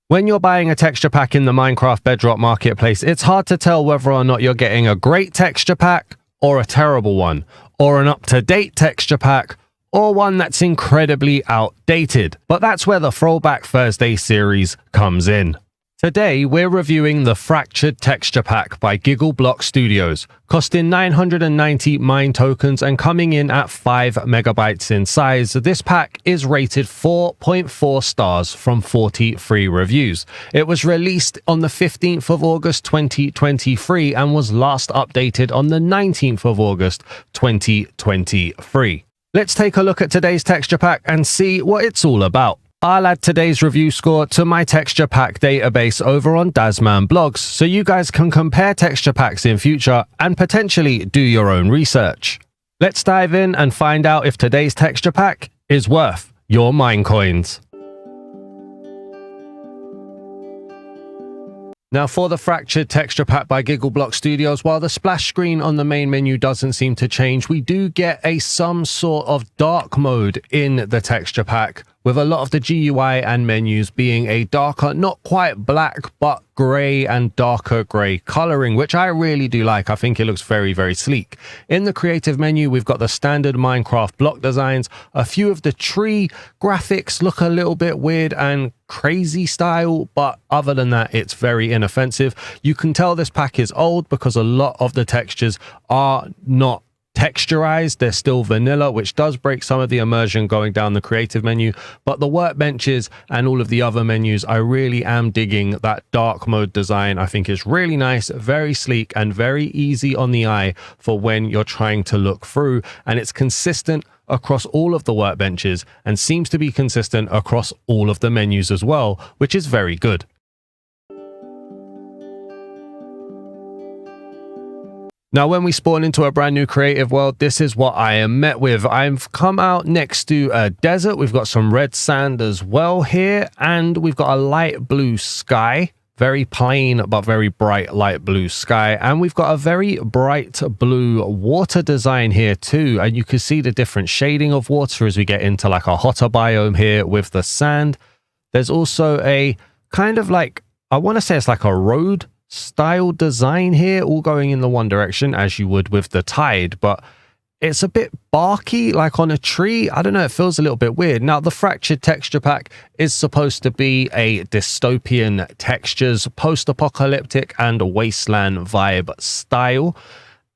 When you're buying a texture pack in the Minecraft Bedrock marketplace, it's hard to tell whether or not you're getting a great texture pack or a terrible one, or an up-to-date texture pack, or one that's incredibly outdated. But that's where the Throwback Thursday series comes in. Today, we're reviewing the Fractured Texture Pack by Giggle Block Studios, costing 990 mine tokens and coming in at 5 megabytes in size. This pack is rated 4.4 stars from 43 reviews. It was released on the 15th of August 2023 and was last updated on the 19th of August 2023. Let's take a look at today's texture pack and see what it's all about. I'll add today's review score to my texture pack database over on Dasman Blogs, so you guys can compare texture packs in future and potentially do your own research. Let's dive in and find out if today's texture pack is worth your mine coins. Now for the Fractured Texture Pack by Giggle Block Studios, while the splash screen on the main menu doesn't seem to change, we do get some sort of dark mode in the texture pack, with a lot of the GUI and menus being a darker, not quite black, but grey and darker grey colouring, which I really do like. I think it looks very, very sleek. In the creative menu, we've got the standard Minecraft block designs. A few of the tree graphics look a little bit weird and crazy style, but other than that, it's very inoffensive. You can tell this pack is old because a lot of the textures are not texturized. They're still vanilla, which does break some of the immersion going down the creative menu, but the workbenches and all of the other menus, I really am digging that dark mode design. I think it's really nice, very sleek, and very easy on the eye for when you're trying to look through, and it's consistent across all of the workbenches and seems to be consistent across all of the menus as well, which is very good. Now, when we spawn into a brand new creative world, this is what I am met with. I've come out next to a desert. We've got some red sand as well here, and we've got a light blue sky. Very plain, but very bright light blue sky. And we've got a very bright blue water design here too. And you can see the different shading of water as we get into like a hotter biome here with the sand. There's also a kind of like, I want to say it's like a road style design here, all going in the one direction as you would with the tide, but it's a bit barky, like on a tree. I don't know, it feels a little bit weird. Now, the Fractured Texture Pack is supposed to be a dystopian textures, post-apocalyptic and wasteland vibe style.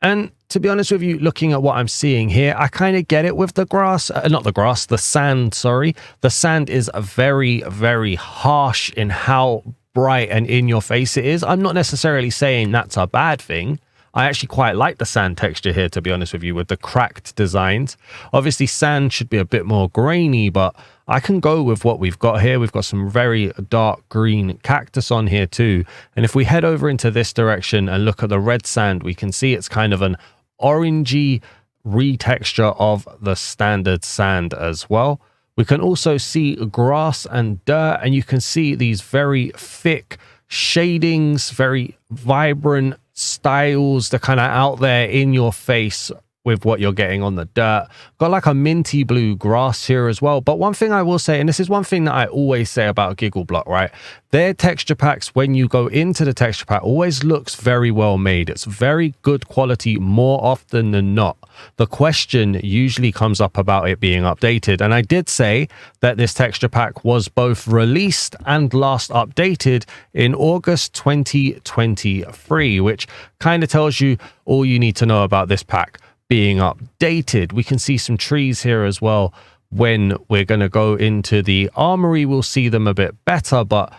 And to be honest with you, looking at what I'm seeing here, I kind of get it with the grass, the sand, sorry. The sand is very, very harsh in how bright and in your face it is. I'm not necessarily saying that's a bad thing. I actually quite like the sand texture here, to be honest with you, with the cracked designs. Obviously sand should be a bit more grainy, but I can go with what we've got here. We've got some very dark green cactus on here too, and if we head over into this direction and look at the red sand, we can see it's kind of an orangey retexture of the standard sand as well. We can also see grass and dirt, and you can see these very thick shadings, very vibrant styles. They're kind of out there in your face with what you're getting on the dirt. Got like a minty blue grass here as well. But one thing I will say, and this is one thing that I always say about Giggle Block, right? Their texture packs, when you go into the texture pack, always looks very well made. It's very good quality more often than not. The question usually comes up about it being updated. And I did say that this texture pack was both released and last updated in August 2023, which kind of tells you all you need to know about this pack being updated. We can see some trees here as well. When we're going to go into the Armoury, we'll see them a bit better, but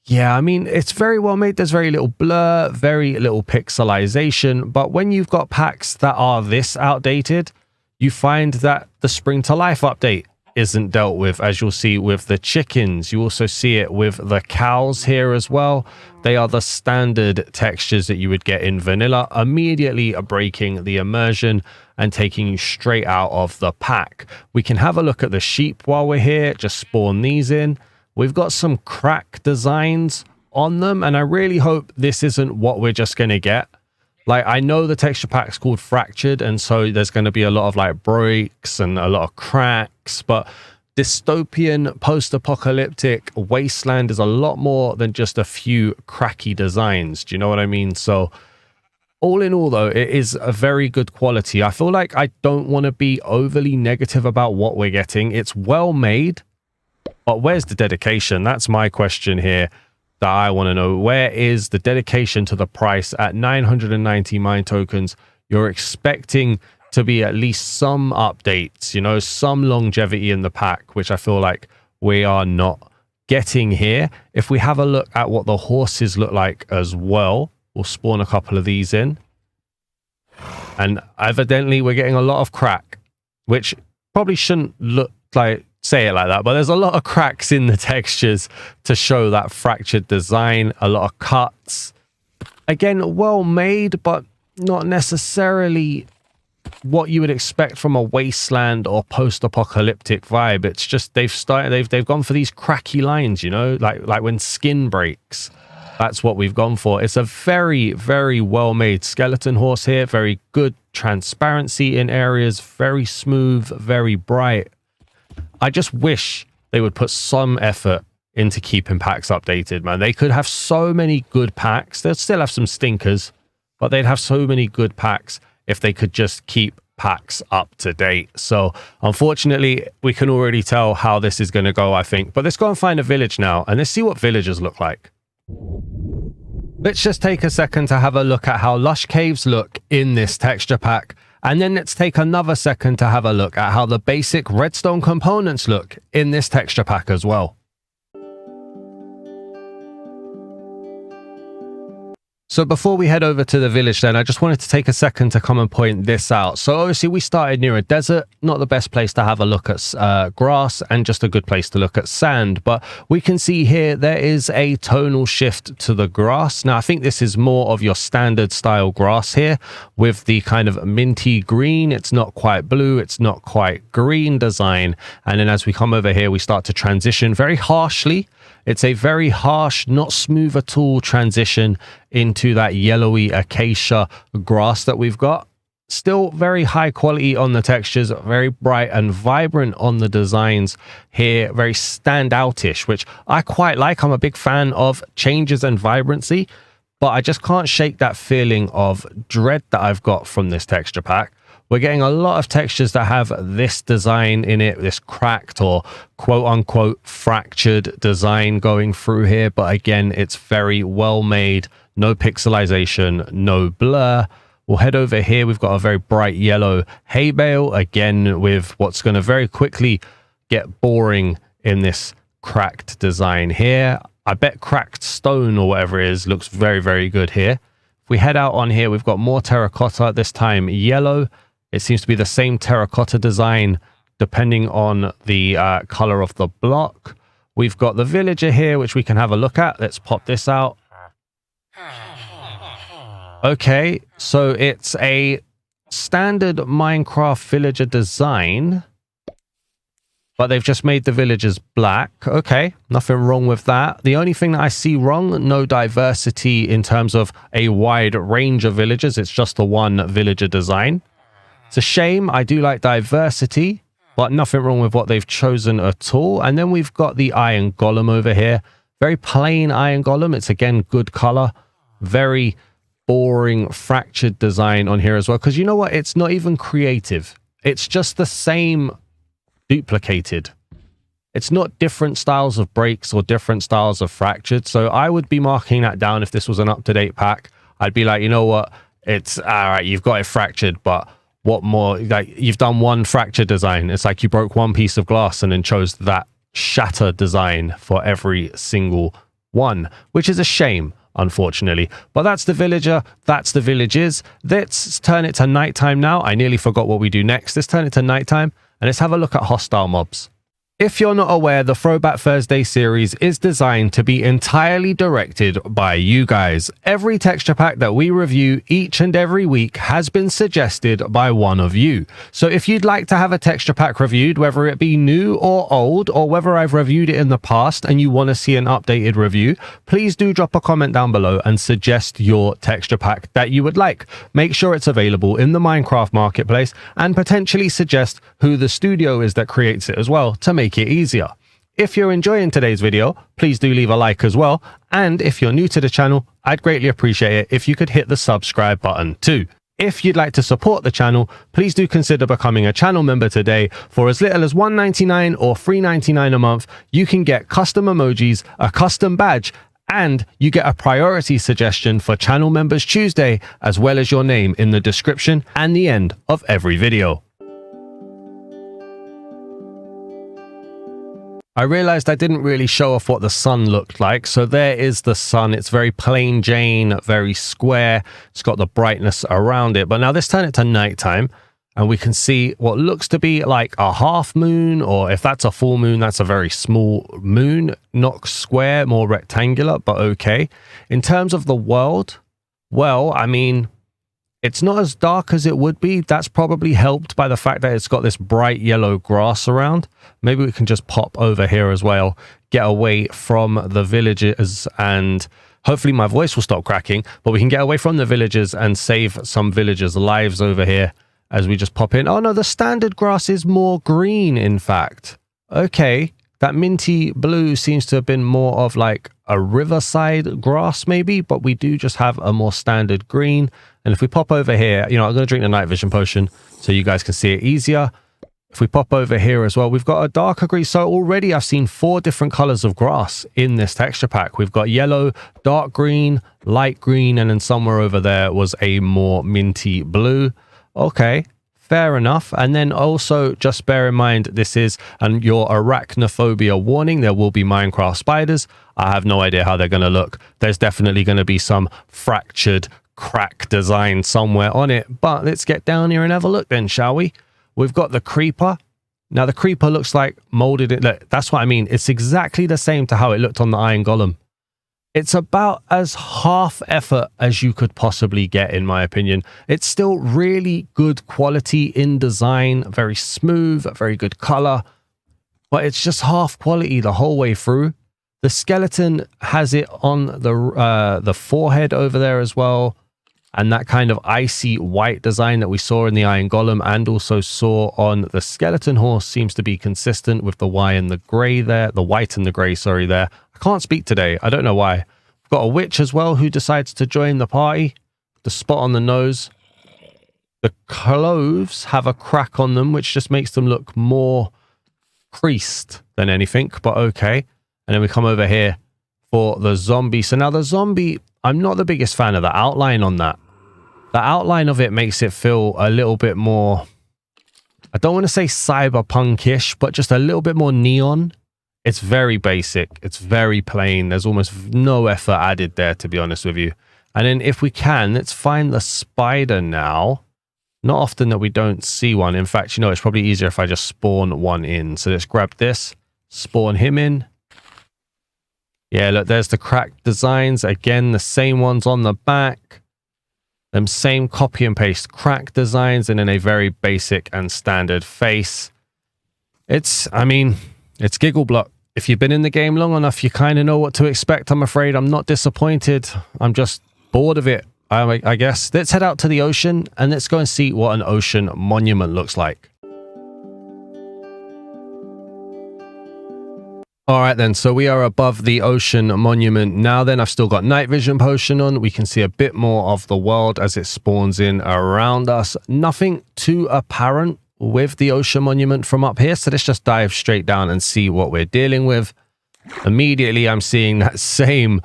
yeah, I mean, it's very well made. There's very little blur, very little pixelization, but when you've got packs that are this outdated, you find that the Spring to Life update isn't dealt with, as you'll see with the chickens. You also see it with the cows here as well. They are the standard textures that you would get in vanilla, immediately breaking the immersion and taking you straight out of the pack. We can have a look at the sheep while we're here, just spawn these in. We've got some crack designs on them, and I really hope this isn't what we're just going to get. Like, I know the texture pack's called Fractured, and so there's going to be a lot of like breaks and a lot of cracks, but dystopian post-apocalyptic wasteland is a lot more than just a few cracky designs. Do you know what I mean? So all in all, though, it is a very good quality. I feel like I don't want to be overly negative about what we're getting. It's well made, but where's the dedication? That's my question here that I want to know. Where is the dedication to the price at 990 mine tokens? You're expecting to be at least some updates, you know, some longevity in the pack, which I feel like we are not getting here. If we have a look at what the horses look like as well, we'll spawn a couple of these in. And evidently we're getting a lot of crack, which probably shouldn't look like, say it like that, but there's a lot of cracks in the textures to show that fractured design, a lot of cuts. Again, well made, but not necessarily what you would expect from a wasteland or post-apocalyptic vibe. It's just they've gone for these cracky lines, you know, like when skin breaks. That's what we've gone for. It's a very, very well made skeleton horse here. Very good transparency in areas, very smooth, very bright. I just wish they would put some effort into keeping packs updated, man. They could have so many good packs. They'll still have some stinkers, but they'd have so many good packs if they could just keep packs up to date. So unfortunately, we can already tell how this is going to go, I think. But let's go and find a village now, and let's see what villagers look like. Let's just take a second to have a look at how lush caves look in this texture pack. And then let's take another second to have a look at how the basic redstone components look in this texture pack as well. So before we head over to the village then, I just wanted to take a second to come and point this out. So obviously we started near a desert, not the best place to have a look at grass, and just a good place to look at sand. But we can see here there is a tonal shift to the grass. Now I think this is more of your standard style grass here with the kind of minty green. It's not quite blue, it's not quite green design. And then as we come over here, we start to transition very harshly. It's a very harsh, not smooth at all transition into that yellowy acacia grass that we've got. Still very high quality on the textures, very bright and vibrant on the designs here, very standoutish, which I quite like. I'm a big fan of changes and vibrancy, but I just can't shake that feeling of dread that I've got from this texture pack. We're getting a lot of textures that have this design in it, this cracked or quote unquote fractured design going through here. But again, it's very well made, no pixelization, no blur. We'll head over here. We've got a very bright yellow hay bale, again, with what's going to very quickly get boring in this cracked design here. I bet cracked stone or whatever it is looks very, very good here. If we head out on here, we've got more terracotta, this time yellow. It seems to be the same terracotta design depending on the color of the block. We've got the villager here, which we can have a look at. Let's pop this out. Okay, so it's a standard Minecraft villager design, but they've just made the villagers black. Okay, nothing wrong with that. The only thing that I see wrong, no diversity in terms of a wide range of villagers. It's just the one villager design. It's a shame. I do like diversity, but nothing wrong with what they've chosen at all. And then we've got the iron golem over here. Very plain iron golem. It's again good color. Very boring fractured design on here as well. Because you know what? It's not even creative. It's just the same duplicated. It's not different styles of breaks or different styles of fractured. So I would be marking that down if this was an up-to-date pack. I'd be like, you know what? It's all right. You've got it fractured, but what more? Like, you've done one fracture design. It's like you broke one piece of glass and then chose that shatter design for every single one, which is a shame, unfortunately. But that's the villager. That's the villages. Let's turn it to nighttime now. I nearly forgot what we do next. Let's turn it to nighttime and let's have a look at hostile mobs. If you're not aware, the Throwback Thursday series is designed to be entirely directed by you guys. Every texture pack that we review each and every week has been suggested by one of you. So if you'd like to have a texture pack reviewed, whether it be new or old, or whether I've reviewed it in the past and you want to see an updated review, please do drop a comment down below and suggest your texture pack that you would like. Make sure it's available in the Minecraft marketplace and potentially suggest who the studio is that creates it as well to make make it easier. If you're enjoying today's video, please do leave a like as well. And if you're new to the channel, I'd greatly appreciate it if you could hit the subscribe button too. If you'd like to support the channel, please do consider becoming a channel member today. For as little as $1.99 or $3.99 a month, you can get custom emojis, a custom badge, and you get a priority suggestion for Channel Members Tuesday, as well as your name in the description and the end of every video. I realized I didn't really show off what the sun looked like. So there is the sun. It's very plain Jane, very square. It's got the brightness around it. But now let's turn it to nighttime and we can see what looks to be like a half moon, or if that's a full moon, that's a very small moon, not square, more rectangular, but okay. In terms of the world, well, I mean, it's not as dark as it would be. That's probably helped by the fact that it's got this bright yellow grass around. Maybe we can just pop over here as well, get away from the villages, and hopefully my voice will stop cracking, but we can get away from the villagers and save some villagers' lives over here as we just pop in. Oh no, the standard grass is more green, in fact. Okay, that minty blue seems to have been more of like a riverside grass maybe, but we do just have a more standard green. And if we pop over here, you know, I'm going to drink the night vision potion so you guys can see it easier. If we pop over here as well, we've got a darker green. So already I've seen 4 different colors of grass in this texture pack. We've got yellow, dark green, light green, and then somewhere over there was a more minty blue. Okay, fair enough. And then also just bear in mind, this is your arachnophobia warning. There will be Minecraft spiders. I have no idea how they're going to look. There's definitely going to be some fractured crack design somewhere on it, but let's get down here and have a look then, shall we? We've got the creeper. Now the creeper looks like molded it. Look, that's what I mean. It's exactly the same to how it looked on the iron golem. It's about as half effort as you could possibly get, in my opinion. It's still really good quality in design, very smooth, very good color, but it's just half quality the whole way through. The skeleton has it on the forehead over there as well. And that kind of icy white design that we saw in the iron golem and also saw on the skeleton horse seems to be consistent with the white and the gray there. The white and the gray, sorry, there. I can't speak today. I don't know why. We've got a witch as well who decides to join the party. The spot on the nose. The clothes have a crack on them, which just makes them look more creased than anything, but okay. And then we come over here for the zombie. So now the zombie, I'm not the biggest fan of the outline on that. The outline of it makes it feel a little bit more, I don't want to say cyberpunkish, but just a little bit more neon. It's very basic. It's very plain. There's almost no effort added there, to be honest with you. And then if we can, let's find the spider now. Not often that we don't see one. In fact, you know, it's probably easier if I just spawn one in. So let's grab this, spawn him in. Yeah, look, there's the cracked designs. Again, the same ones on the back. Them same copy and paste cracked designs and in a very basic and standard face. I mean, it's Giggle Block. If you've been in the game long enough, you kind of know what to expect, I'm afraid. I'm not disappointed. I'm just bored of it, I guess. Let's head out to the ocean and let's go and see what an ocean monument looks like. All right then, so we are above the ocean monument now then. I've still got night vision potion on. We can see a bit more of the world as it spawns in around us. Nothing too apparent with the ocean monument from up here, so let's just dive straight down and see what we're dealing with. Immediately I'm seeing that same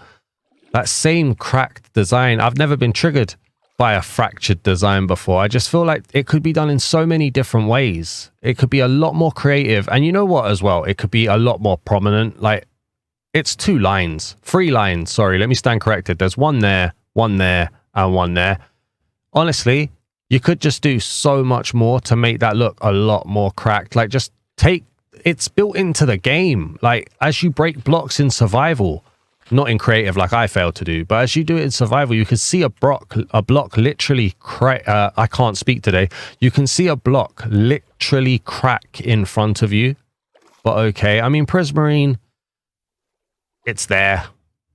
cracked design. I've never been triggered by a fractured design before. I just feel like it could be done in so many different ways. It could be a lot more creative. And you know what as well? It could be a lot more prominent. Like, it's 3 lines. Sorry, let me stand corrected. There's one there, and one there. Honestly, you could just do so much more to make that look a lot more cracked. Like, just it's built into the game. Like, as you break blocks in survival, not in creative like I failed to do, but as you do it in survival, you can see a block literally I can't speak today. You can see a block literally crack in front of you. But okay, I mean, Prismarine, it's there.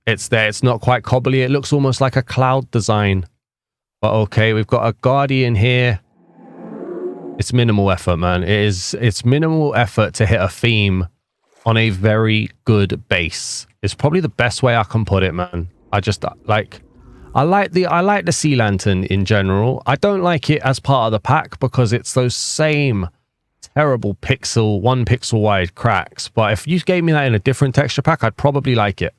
It's not quite cobbly. It looks almost like a cloud design. But okay, we've got a Guardian here. It's minimal effort, man. It's minimal effort to hit a theme on a very good base. It's probably the best way I can put it, man. I just like the sea lantern in general. I don't like it as part of the pack because it's those same terrible 1 pixel wide cracks. But if you gave me that in a different texture pack, I'd probably like it.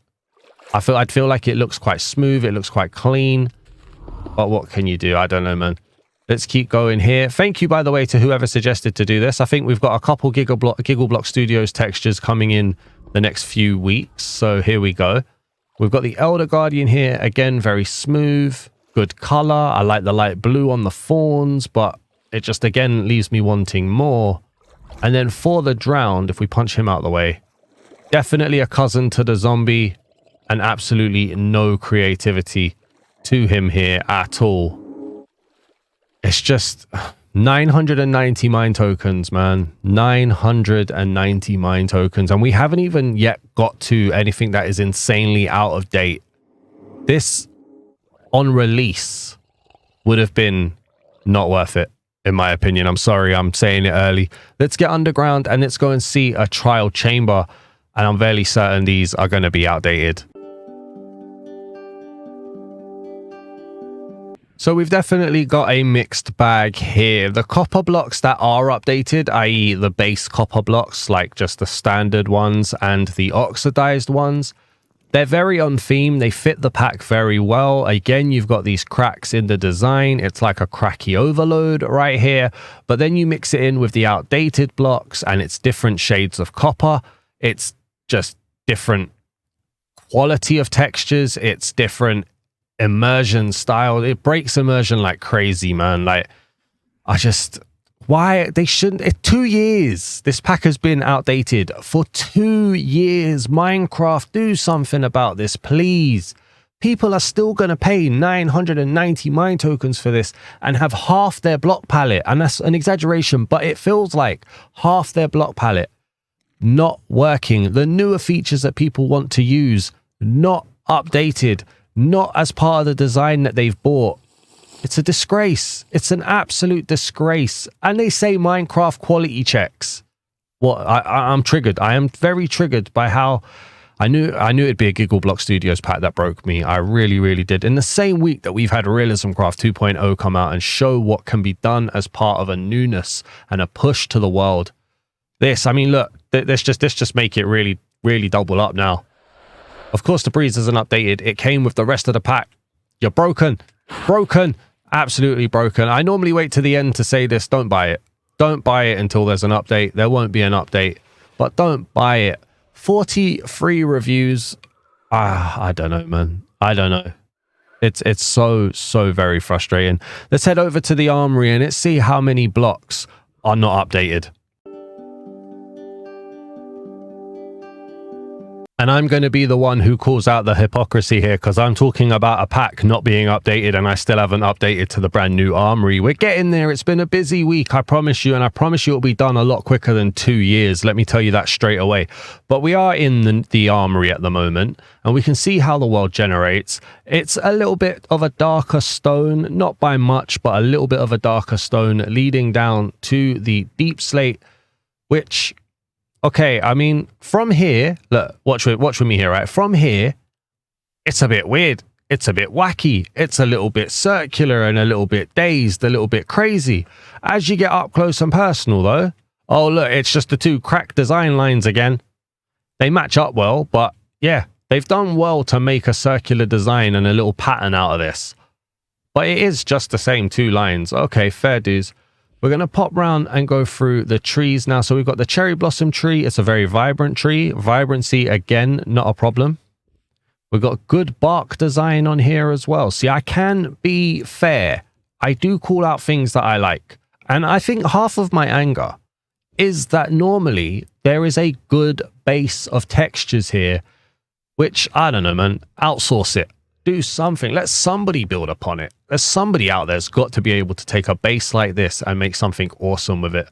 I'd feel like it looks quite smooth, it looks quite clean. But what can you do? I don't know, man. Let's keep going here. Thank you, by the way, to whoever suggested to do this. I think we've got a couple Giggle Block Studios textures coming in the next few weeks. So here we go. We've got the Elder Guardian here. Again, very smooth, good color. I like the light blue on the fawns, but it just, again, leaves me wanting more. And then for the Drowned, if we punch him out of the way, definitely a cousin to the zombie and absolutely no creativity to him here at all. It's just 990 mine tokens, man. 990 mine tokens. And we haven't even yet got to anything that is insanely out of date. This, on release, would have been not worth it, in my opinion. I'm sorry, I'm saying it early. Let's get underground and let's go and see a trial chamber. And I'm fairly certain these are going to be outdated. So we've definitely got a mixed bag here. The copper blocks that are updated, i.e. the base copper blocks, like just the standard ones and the oxidized ones, they're very on theme. They fit the pack very well. Again, you've got these cracks in the design. It's like a cracky overload right here. But then you mix it in with the outdated blocks and it's different shades of copper. It's just different quality of textures. It's different immersion style. It breaks immersion like crazy, man. Like, why they shouldn't. 2 years this pack has been outdated for 2 years. Minecraft, do something about this, please. People are still going to pay 990 mine tokens for this and have half their block palette, and that's an exaggeration, but it feels like half their block palette not working. The newer features that people want to use not updated, not as part of the design that they've bought. It's a disgrace. It's an absolute disgrace. And they say Minecraft quality checks. What? I'm triggered. I am very triggered by how I knew it'd be a Giggle Block Studios pack that broke me. I really, really did. In the same week that we've had Realism Craft 2.0 come out and show what can be done as part of a newness and a push to the world. This, I mean, look, let's just make it really, really double up now. Of course, the breeze isn't updated. It came with the rest of the pack. You're broken. Broken. Absolutely broken. I normally wait to the end to say this. Don't buy it. Don't buy it until there's an update. There won't be an update. But don't buy it. 43 reviews. I don't know, man. I don't know. It's so very frustrating. Let's head over to the Armoury and let's see how many blocks are not updated. And I'm going to be the one who calls out the hypocrisy here because I'm talking about a pack not being updated and I still haven't updated to the brand new Armoury. We're getting there. It's been a busy week, I promise you. And I promise you it'll be done a lot quicker than 2 years. Let me tell you that straight away. But we are in the Armoury at the moment and we can see how the world generates. It's a little bit of a darker stone, not by much, but a little bit of a darker stone leading down to the deep slate, which... Okay, I mean, from here, look, watch with me here, right? From here, it's a bit weird. It's a bit wacky. It's a little bit circular and a little bit dazed, a little bit crazy. As you get up close and personal, though, oh, look, it's just the two cracked design lines again. They match up well, but yeah, they've done well to make a circular design and a little pattern out of this. But it is just the same two lines. Okay, fair dues. We're going to pop round and go through the trees now. So we've got the cherry blossom tree. It's a very vibrant tree. Vibrancy, again, not a problem. We've got good bark design on here as well. See, I can be fair. I do call out things that I like. And I think half of my anger is that normally there is a good base of textures here, which, I don't know, man, outsource it. Do something. Let somebody build upon it. There's somebody out there's got to be able to take a base like this and make something awesome with it.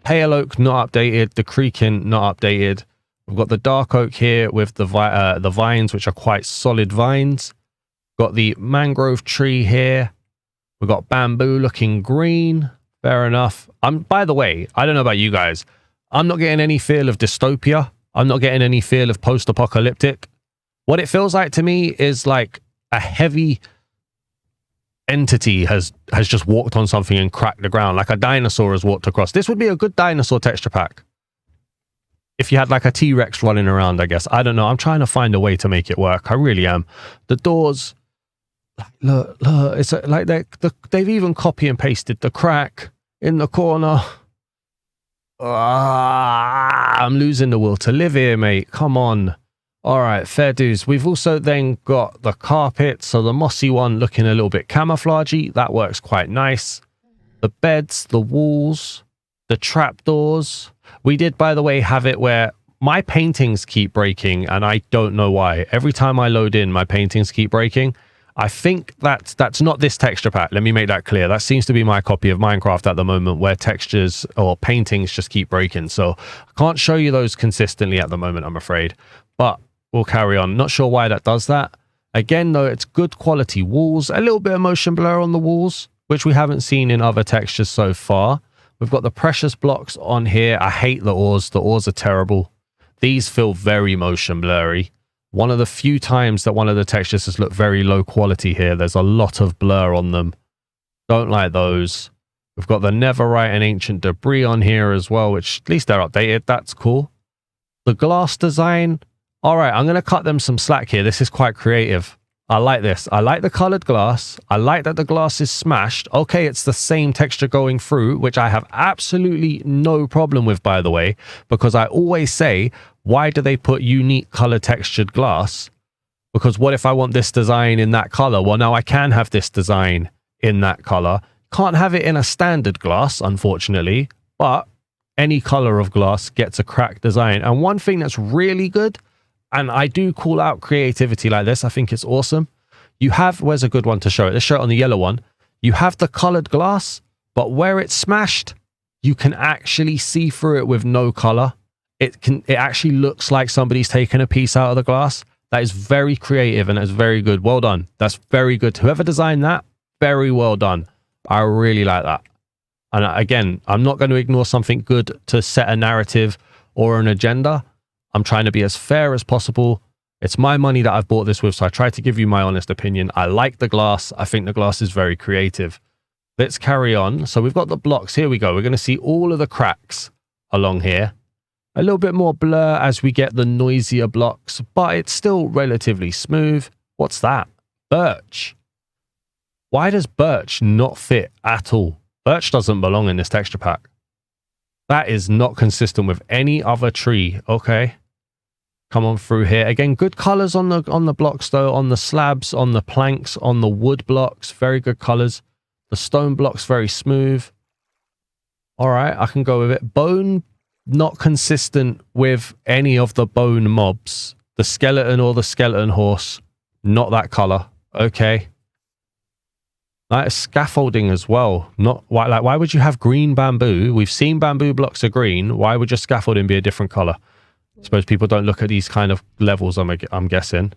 Pale oak not updated. The creaking not updated. We've got the dark oak here with the vines, which are quite solid vines. Got the mangrove tree here. We've got bamboo looking green. Fair enough. By the way, I don't know about you guys. I'm not getting any feel of dystopia I'm not getting any feel of post-apocalyptic. What it feels like to me is like a heavy entity has just walked on something and cracked the ground, like a dinosaur has walked across. This would be a good dinosaur texture pack if you had like a T-Rex running around, I guess. I don't know. I'm trying to find a way to make it work. I really am. The doors, look, it's like they've even copy and pasted the crack in the corner. I'm losing the will to live here, mate. Come on. All right, fair dues. We've also then got the carpet. So the mossy one looking a little bit camouflagey. That works quite nice. The beds, the walls, the trapdoors. We did, by the way, have it where my paintings keep breaking and I don't know why. Every time I load in, my paintings keep breaking. I think that's not this texture pack. Let me make that clear. That seems to be my copy of Minecraft at the moment where textures or paintings just keep breaking. So I can't show you those consistently at the moment, I'm afraid. But we'll carry on. Not sure why that does that. Again, though, it's good quality walls. A little bit of motion blur on the walls, which we haven't seen in other textures so far. We've got the precious blocks on here. I hate the ores. The ores are terrible. These feel very motion blurry. One of the few times that one of the textures has looked very low quality here. There's a lot of blur on them. Don't like those. We've got the netherite and ancient debris on here as well, which at least they're updated. That's cool. The glass design. All right, I'm going to cut them some slack here. This is quite creative. I like this. I like the colored glass. I like that the glass is smashed. Okay, it's the same texture going through, which I have absolutely no problem with, by the way, because I always say, why do they put unique color textured glass? Because what if I want this design in that color? Well, now I can have this design in that color. Can't have it in a standard glass, unfortunately, but any color of glass gets a cracked design. And one thing that's really good, and I do call out creativity like this, I think it's awesome. You have, where's a good one to show it? Let's show it on the yellow one. You have the colored glass, but where it's smashed, you can actually see through it with no color. It actually looks like somebody's taken a piece out of the glass. That is very creative and it's very good. Well done. That's very good. Whoever designed that, very well done. I really like that. And again, I'm not going to ignore something good to set a narrative or an agenda. I'm trying to be as fair as possible. It's my money that I've bought this with, so I try to give you my honest opinion. I like the glass. I think the glass is very creative. Let's carry on. So we've got the blocks. Here we go. We're going to see all of the cracks along here. A little bit more blur as we get the noisier blocks, but it's still relatively smooth. What's that? Birch. Why does birch not fit at all? Birch doesn't belong in this texture pack. That is not consistent with any other tree. Okay. Come on through here. Again, good colors on the blocks though, on the slabs, on the planks, on the wood blocks. Very good colors. The stone blocks, very smooth. All right, I can go with it. Bone, not consistent with any of the bone mobs. The skeleton or the skeleton horse, not that color. Okay. That is scaffolding as well. Not why would you have green bamboo? We've seen bamboo blocks are green. Why would your scaffolding be a different color? I suppose people don't look at these kind of levels, I'm guessing.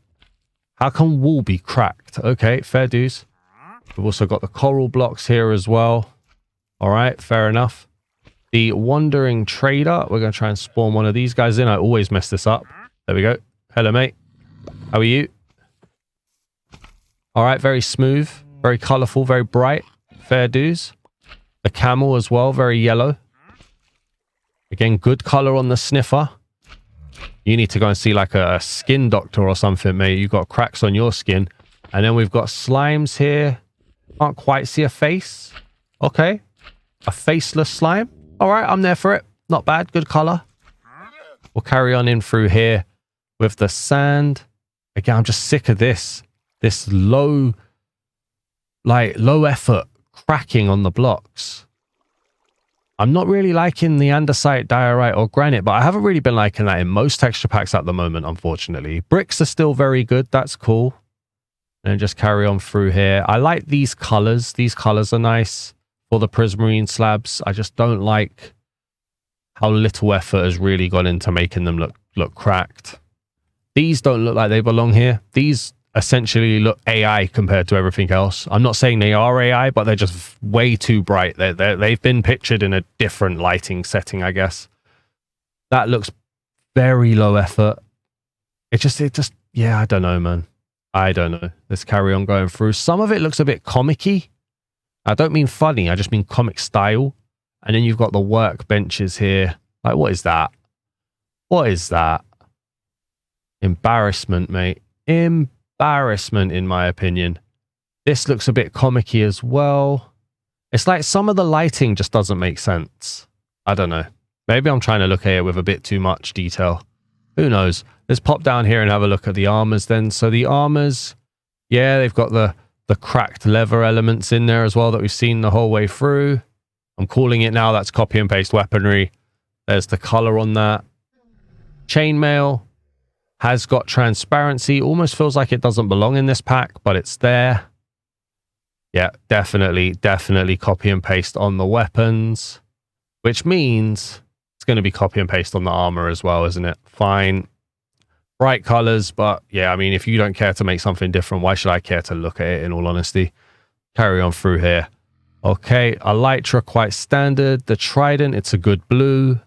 How can wool be cracked? Okay, fair dues. We've also got the coral blocks here as well. All right, fair enough. The wandering trader. We're going to try and spawn one of these guys in. I always mess this up. There we go. Hello, mate. How are you? All right, very smooth. Very colorful, very bright. Fair dues. The camel as well, very yellow. Again, good color on the sniffer. You need to go and see like a skin doctor or something, mate. You've got cracks on your skin. And then we've got slimes here. Can't quite see a face. Okay. A faceless slime. All right, I'm there for it. Not bad. Good color. We'll carry on in through here with the sand. Again, I'm just sick of this. This low effort cracking on the blocks. I'm not really liking the andesite, diorite, or granite, but I haven't really been liking that in most texture packs at the moment, unfortunately. Bricks are still very good. That's cool. And just carry on through here. I like these colors. These colors are nice for the prismarine slabs. I just don't like how little effort has really gone into making them look cracked. These don't look like they belong here. These essentially look AI compared to everything else. I'm not saying they are AI, but they're just way too bright. They've been pictured in a different lighting setting, I guess. That looks very low effort. It just, yeah, I don't know, man. I don't know. Let's carry on going through. Some of it looks a bit comic-y. I don't mean funny. I just mean comic style. And then you've got the workbenches here. Like, what is that? What is that? Embarrassment, mate. Embarrassment, in my opinion. This looks a bit comic-y as well. It's like some of the lighting just doesn't make sense. I don't know. Maybe I'm trying to look at it with a bit too much detail. Who knows? Let's pop down here and have a look at the armors then. So the armors, yeah, they've got the cracked leather elements in there as well that we've seen the whole way through. I'm calling it now. That's copy and paste weaponry. There's the color on that. Chainmail has got transparency. Almost feels like it doesn't belong in this pack, but it's there. Yeah, definitely copy and paste on the weapons, which means it's going to be copy and paste on the armor as well, isn't it? Fine. Bright colors, but yeah, I mean, if you don't care to make something different, why should I care to look at it, in all honesty? Carry on through here. Okay, Elytra, quite standard. The trident, it's a good blue.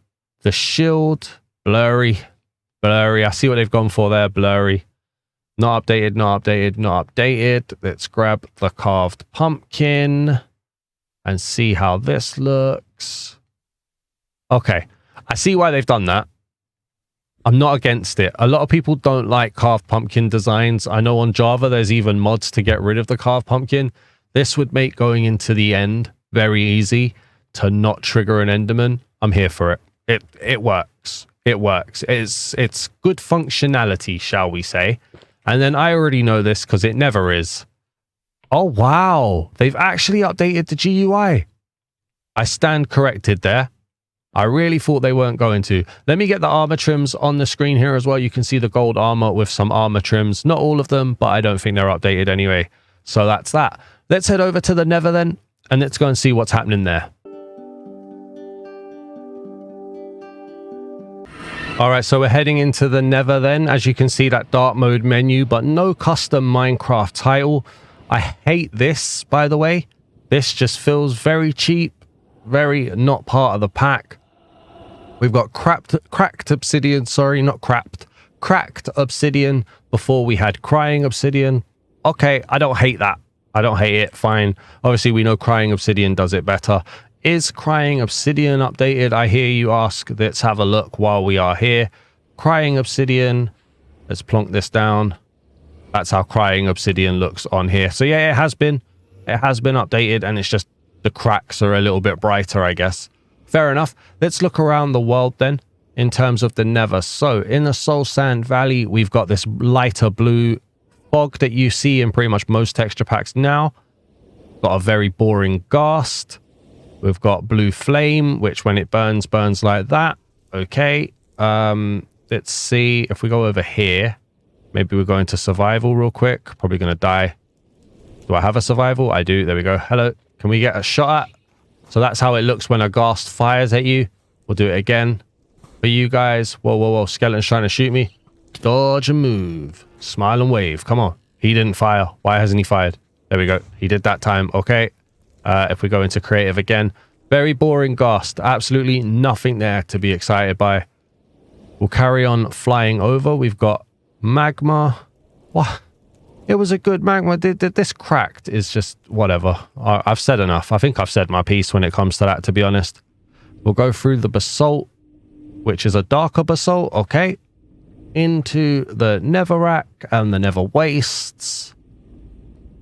The shield, blurry. I see what they've gone for there, blurry. Not updated. Let's grab the carved pumpkin and see how this looks. Okay, I see why they've done that. I'm not against it. A lot of people don't like carved pumpkin designs. I know on Java there's even mods to get rid of the carved pumpkin. This would make going into the end very easy to not trigger an Enderman. I'm here for it. It works. It works. It's good functionality, shall we say. And then I already know this because it never is. Oh, wow. They've actually updated the GUI. I stand corrected there. I really thought they weren't going to. Let me get the armor trims on the screen here as well. You can see the gold armor with some armor trims. Not all of them, but I don't think they're updated anyway. So that's that. Let's head over to the Nether then, and let's go and see what's happening there. All right, so we're heading into the Nether then. As you can see, that dark mode menu, but no custom Minecraft title. I hate this, by the way. This just feels very cheap, very not part of the pack. We've got cracked obsidian, sorry, not cracked obsidian before we had crying obsidian. Okay, I don't hate that. I don't hate it, fine. Obviously, we know crying obsidian does it better. Is crying obsidian updated? I hear you ask. Let's have a look while we are here. Crying obsidian. Let's plonk this down. That's how crying obsidian looks on here. So yeah, it has been updated, and it's just the cracks are a little bit brighter, I guess. Fair enough. Let's look around the world then in terms of the Nether. So in the Soul Sand Valley, we've got this lighter blue fog that you see in pretty much most texture packs now. Got a very boring ghast. We've got blue flame, which when it burns like that. Okay. Let's see if we go over here. Maybe we're going to survival real quick. Probably going to die. Do I have a survival? I do. There we go. Hello. Can we get a shot at? So that's how it looks when a ghast fires at you. We'll do it again for you guys. Whoa. Skeleton's trying to shoot me. Dodge and move. Smile and wave. Come on. He didn't fire. Why hasn't he fired? There we go. He did that time. Okay. If we go into creative again. Very boring ghast. Absolutely nothing there to be excited by. We'll carry on flying over. We've got magma. What? It was a good magma. This cracked is just whatever. I've said enough. I think I've said my piece when it comes to that, to be honest. We'll go through the basalt, which is a darker basalt. Okay. Into the netherrack and the nether wastes.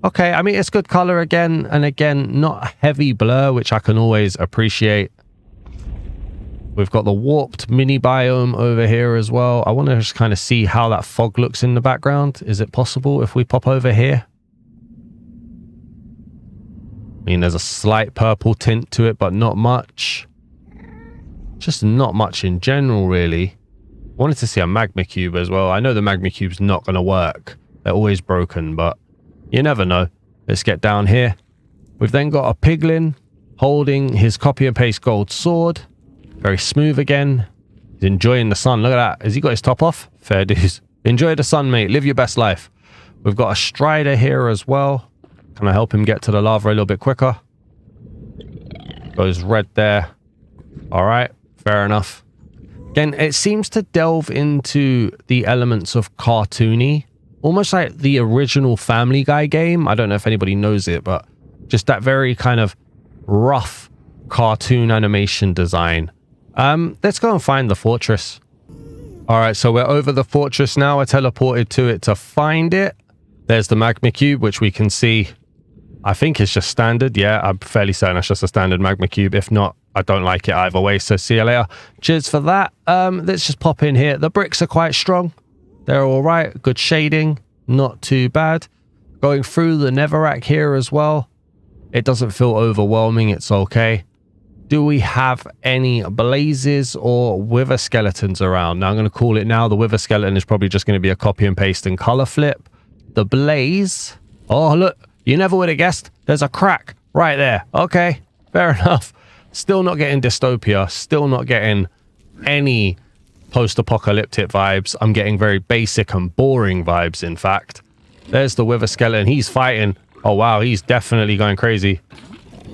Okay, I mean, it's good color again, and again, not heavy blur, which I can always appreciate. We've got the warped mini biome over here as well. I want to just kind of see how that fog looks in the background. Is it possible if we pop over here? I mean, there's a slight purple tint to it, but not much. Just not much in general, really. I wanted to see a magma cube as well. I know the magma cube's not going to work. They're always broken, but you never know. Let's get down here. We've then got a piglin holding his copy and paste gold sword. Very smooth again. He's enjoying the sun. Look at that. Has he got his top off? Fair dues. Enjoy the sun, mate. Live your best life. We've got a strider here as well. Can I help him get to the lava a little bit quicker? Goes red there. All right. Fair enough. Again, it seems to delve into the elements of cartoony, almost like the original Family Guy game. I don't know if anybody knows it, but just that very kind of rough cartoon animation design. Let's go and find the fortress. All right, so we're over the fortress now. I teleported to it to find it. There's the magma cube, which we can see. I think it's just standard. Yeah, I'm fairly certain it's just a standard magma cube. If not, I don't like it either way. So see you later. Cheers for that. Let's just pop in here. The bricks are quite strong. They're all right. Good shading. Not too bad. Going through the netherrack here as well. It doesn't feel overwhelming. It's okay. Do we have any blazes or wither skeletons around? Now I'm going to call it now. The wither skeleton is probably just going to be a copy and paste and color flip. The blaze. Oh, look. You never would have guessed. There's a crack right there. Okay. Fair enough. Still not getting dystopia. Still not getting any post-apocalyptic vibes. I'm getting very basic and boring vibes, in fact. There's the wither skeleton. He's fighting. Oh, wow. He's definitely going crazy.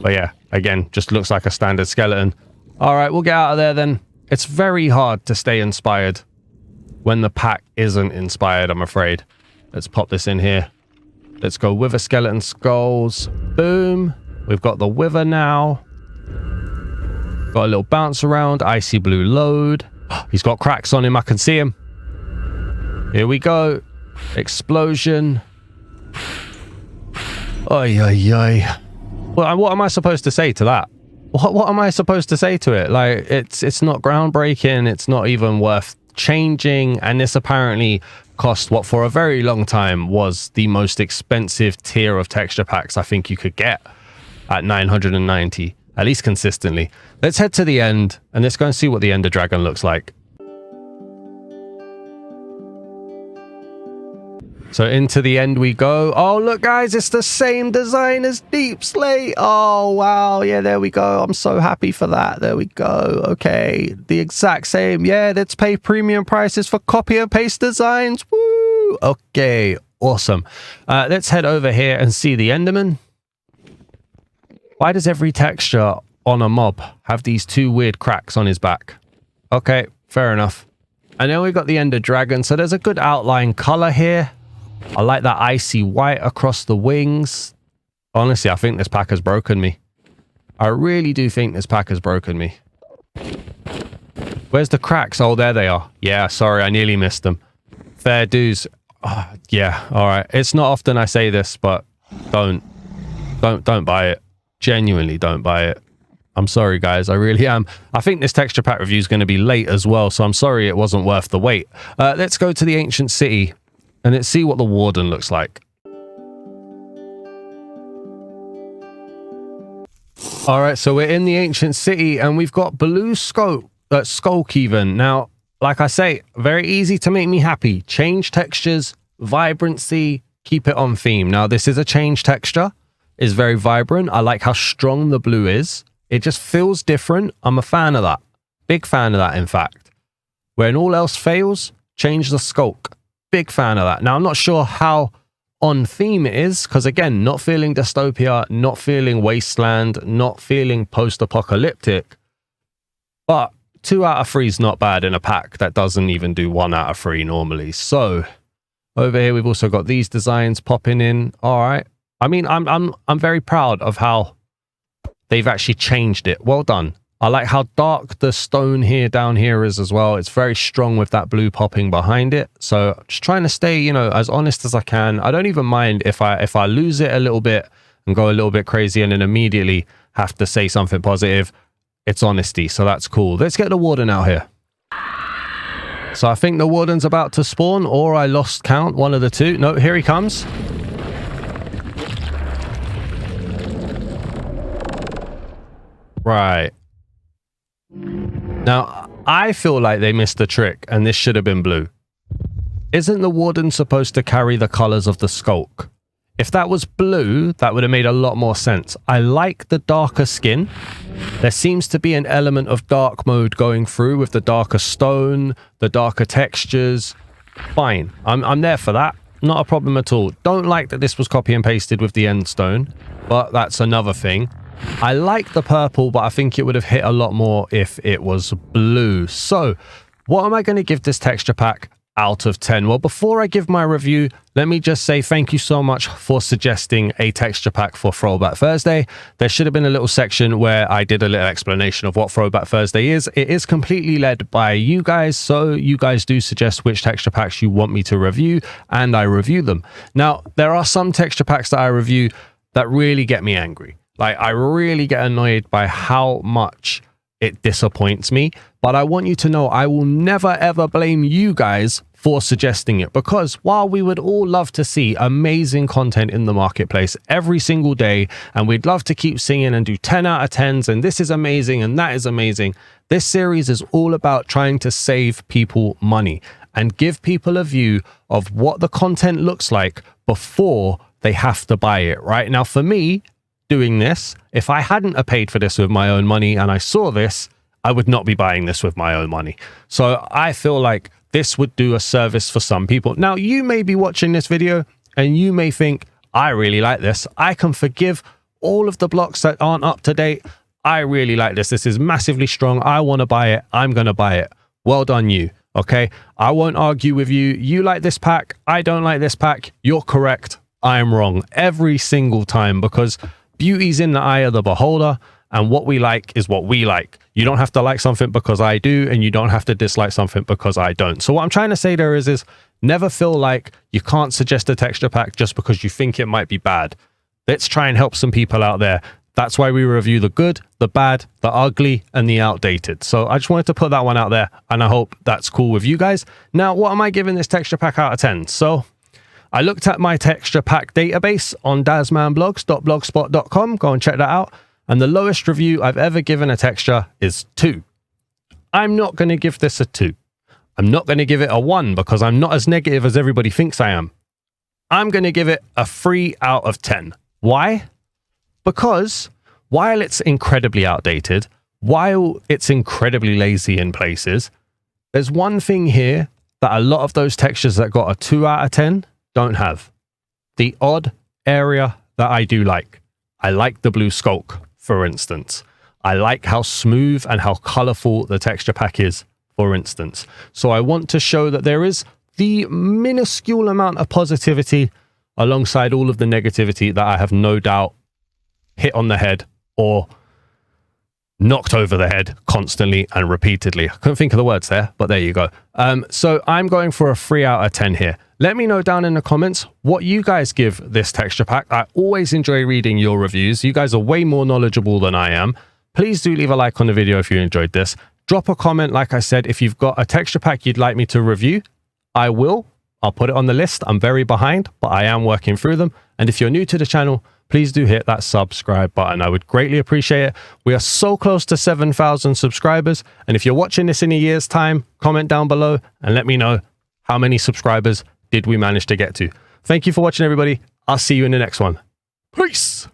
But yeah, again, just looks like a standard skeleton. All right, we'll get out of there then. It's very hard to stay inspired when the pack isn't inspired, I'm afraid. Let's pop this in here. Let's go wither skeleton skulls. Boom. We've got the wither now. Got a little bounce around. Icy blue load. He's got cracks on him. I can see him. Here we go. Explosion. Oy, oy, oy. Well, what am I supposed to say to that? What am I supposed to say to it? Like, it's not groundbreaking. It's not even worth changing. And this apparently cost what for a very long time was the most expensive tier of texture packs I think you could get at 990. At least consistently. Let's head to the end and let's go and see what the Ender Dragon looks like. So into the end we go. Oh, look, guys, it's the same design as Deep Slate. Oh, wow. Yeah, there we go. I'm so happy for that. There we go. Okay. The exact same. Yeah, let's pay premium prices for copy and paste designs. Woo. Okay. Awesome. Let's head over here and see the Enderman. Why does every texture on a mob have these two weird cracks on his back? Okay, fair enough. And then we've got the Ender Dragon. So there's a good outline color here. I like that icy white across the wings. Honestly, I think this pack has broken me. I really do think this pack has broken me. Where's the cracks? Oh, there they are. Yeah, sorry, I nearly missed them. Fair dues. Oh, yeah, all right. It's not often I say this, but don't buy it. Genuinely don't buy it. I'm sorry, guys. I really am. I think this texture pack review is going to be late as well, so I'm sorry it wasn't worth the wait. Let's go to the ancient city and let's see what the Warden looks like. All right, so we're in the ancient city and we've got blue skulk even. Now, like I say, very easy to make me happy. Change textures, vibrancy, keep it on theme. Now, this is a change texture. Is very vibrant. I like how strong the blue is. It just feels different. I'm a fan of that. Big fan of that, in fact. When all else fails, change the skulk. Big fan of that. Now, I'm not sure how on theme it is, because again, not feeling dystopia, not feeling wasteland, not feeling post-apocalyptic. But 2 out of 3 is not bad in a pack that doesn't even do 1 out of 3 normally. So over here, we've also got these designs popping in. All right. I mean, I'm very proud of how they've actually changed it. Well done. I like how dark the stone here down here is as well. It's very strong with that blue popping behind it. So just trying to stay, you know, as honest as I can. I don't even mind if I lose it a little bit and go a little bit crazy and then immediately have to say something positive. It's honesty. So that's cool. Let's get the Warden out here. So I think the Warden's about to spawn, or I lost count, one of the two. No, here he comes. Right. Now, I feel like they missed the trick and this should have been blue. Isn't the Warden supposed to carry the colors of the skulk? If that was blue, that would have made a lot more sense. I like the darker skin. There seems to be an element of dark mode going through with the darker stone, the darker textures. Fine. I'm there for that. Not a problem at all. Don't like that this was copy and pasted with the end stone, but that's another thing. I like the purple, but I think it would have hit a lot more if it was blue. So what am I going to give this texture pack out of 10? Well, before I give my review, let me just say thank you so much for suggesting a texture pack for Throwback Thursday. There should have been a little section where I did a little explanation of what Throwback Thursday is. It is completely led by you guys, so you guys do suggest which texture packs you want me to review, and I review them. Now, there are some texture packs that I review that really get me angry. Like, I really get annoyed by how much it disappoints me, but I want you to know I will never ever blame you guys for suggesting it, because while we would all love to see amazing content in the marketplace every single day, and we'd love to keep singing and do 10 out of 10s and this is amazing and that is amazing, this series is all about trying to save people money and give people a view of what the content looks like before they have to buy it. Right now, for me, doing this, if I hadn't paid for this with my own money and I saw this, I would not be buying this with my own money. So I feel like this would do a service for some people. Now, you may be watching this video and you may think, I really like this. I can forgive all of the blocks that aren't up to date. I really like this. This is massively strong. I want to buy it. I'm going to buy it. Well done, you. Okay. I won't argue with you. You like this pack. I don't like this pack. You're correct. I'm wrong every single time, because beauty's in the eye of the beholder, and what we like is what we like. You don't have to like something because I do, and you don't have to dislike something because I don't. So what I'm trying to say there is never feel like you can't suggest a texture pack just because you think it might be bad. Let's try and help some people out there. That's why we review the good, the bad, the ugly, and the outdated. So I just wanted to put that one out there, and I hope that's cool with you guys. Now, what am I giving this texture pack out of 10? So I looked at my texture pack database on dasmanblogs.blogspot.com. Go and check that out. And the lowest review I've ever given a texture is 2. I'm not going to give this a 2. I'm not going to give it a 1 because I'm not as negative as everybody thinks I am. I'm going to give it a 3 out of 10. Why? Because while it's incredibly outdated, while it's incredibly lazy in places, there's one thing here that a lot of those textures that got a 2 out of 10 don't have. The odd area that I do like. I like the blue skulk, for instance. I like how smooth and how colorful the texture pack is, for instance. So I want to show that there is the minuscule amount of positivity alongside all of the negativity that I have no doubt hit on the head or knocked over the head constantly and repeatedly. I couldn't think of the words there, but there you go. So I'm going for a 3 out of 10 here. Let me know down in the comments what you guys give this texture pack. I always enjoy reading your reviews. You guys are way more knowledgeable than I am. Please do leave a like on the video if you enjoyed this. Drop a comment, like I said, if you've got a texture pack you'd like me to review. I will. I'll put it on the list. I'm very behind, but I am working through them. And if you're new to the channel, please do hit that subscribe button. I would greatly appreciate it. We are so close to 7,000 subscribers. And if you're watching this in a year's time, comment down below and let me know how many subscribers did we manage to get to. Thank you for watching, everybody. I'll see you in the next one. Peace.